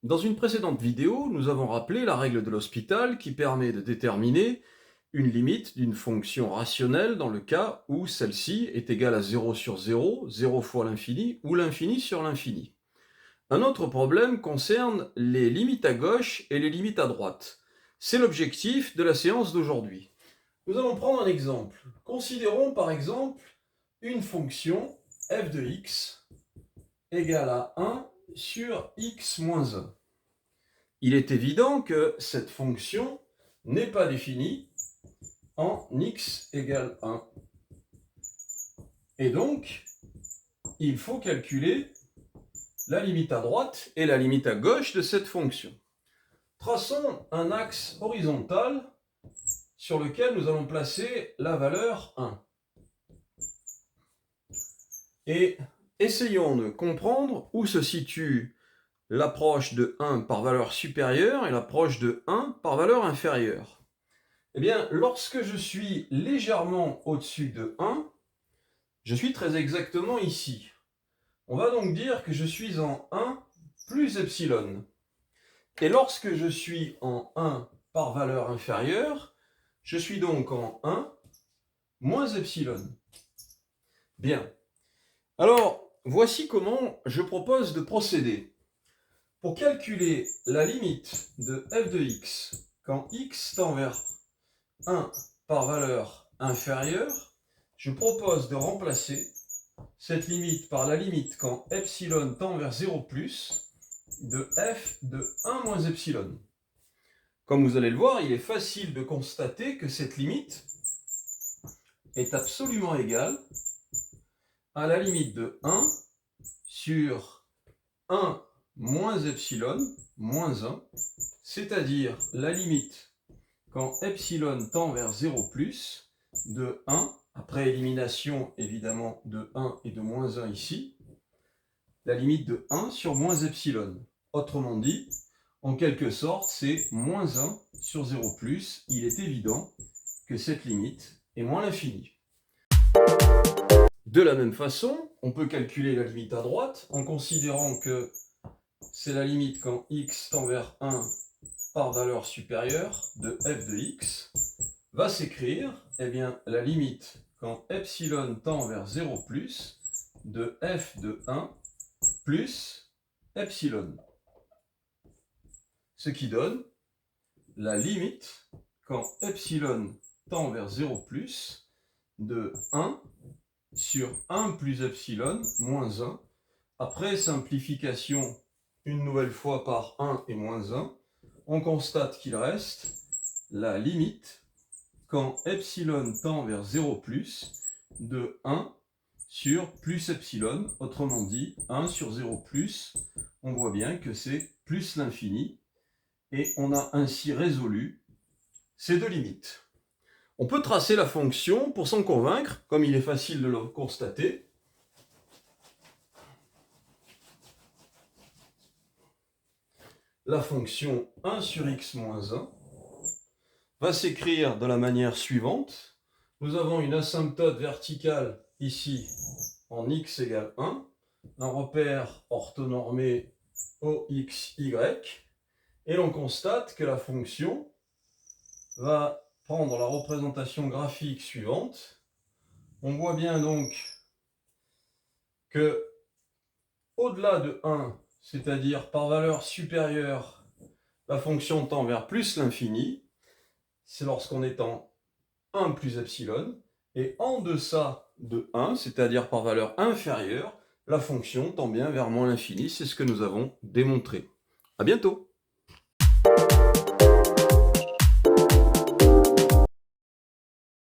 Dans une précédente vidéo, nous avons rappelé la règle de l'hospital qui permet de déterminer une limite d'une fonction rationnelle dans le cas où celle-ci est égale à 0 sur 0, 0 fois l'infini ou l'infini sur l'infini. Un autre problème concerne les limites à gauche et les limites à droite. C'est l'objectif de la séance d'aujourd'hui. Nous allons prendre un exemple. Considérons par exemple une fonction f de x égale à 1 sur x moins 1. Il est évident que cette fonction n'est pas définie en x égale 1. Et donc, il faut calculer la limite à droite et la limite à gauche de cette fonction. Traçons un axe horizontal sur lequel nous allons placer la valeur 1. Et essayons de comprendre où se situe l'approche de 1 par valeur supérieure et l'approche de 1 par valeur inférieure. Eh bien, lorsque je suis légèrement au-dessus de 1, je suis très exactement ici. On va donc dire que je suis en 1 plus epsilon. Et lorsque je suis en 1 par valeur inférieure, je suis donc en 1 moins epsilon. Bien. Alors, voici comment je propose de procéder. Pour calculer la limite de f de x quand x tend vers 1 par valeur inférieure, je propose de remplacer cette limite par la limite quand epsilon tend vers 0 plus de f de 1 moins epsilon. Comme vous allez le voir, il est facile de constater que cette limite est absolument égale à la limite de 1 sur 1 moins epsilon moins 1, c'est-à-dire la limite quand epsilon tend vers 0 plus de 1, après élimination évidemment de 1 et de moins 1 ici, la limite de 1 sur moins epsilon. Autrement dit, en quelque sorte, c'est moins 1 sur 0 plus. Il est évident que cette limite est moins l'infini. De la même façon, on peut calculer la limite à droite en considérant que c'est la limite quand x tend vers 1 par valeur supérieure de f de x, va s'écrire la limite quand epsilon tend vers 0 plus de f de 1 plus epsilon. Ce qui donne la limite quand epsilon tend vers 0 plus de 1 sur 1 plus epsilon moins 1. Après simplification une nouvelle fois par 1 et moins 1, on constate qu'il reste la limite quand epsilon tend vers 0 plus de 1 sur plus epsilon, autrement dit 1 sur 0 plus, on voit bien que c'est plus l'infini, et on a ainsi résolu ces deux limites. On peut tracer la fonction pour s'en convaincre, comme il est facile de le constater. La fonction 1 sur x moins 1 va s'écrire de la manière suivante. Nous avons une asymptote verticale ici en x égale 1, un repère orthonormé OXY, et l'on constate que la fonction va prendre la représentation graphique suivante. On voit bien donc que au-delà de 1, c'est-à-dire par valeur supérieure, la fonction tend vers plus l'infini, c'est lorsqu'on est en 1 plus epsilon, et en deçà de 1, c'est-à-dire par valeur inférieure, la fonction tend bien vers moins l'infini, c'est ce que nous avons démontré. À bientôt!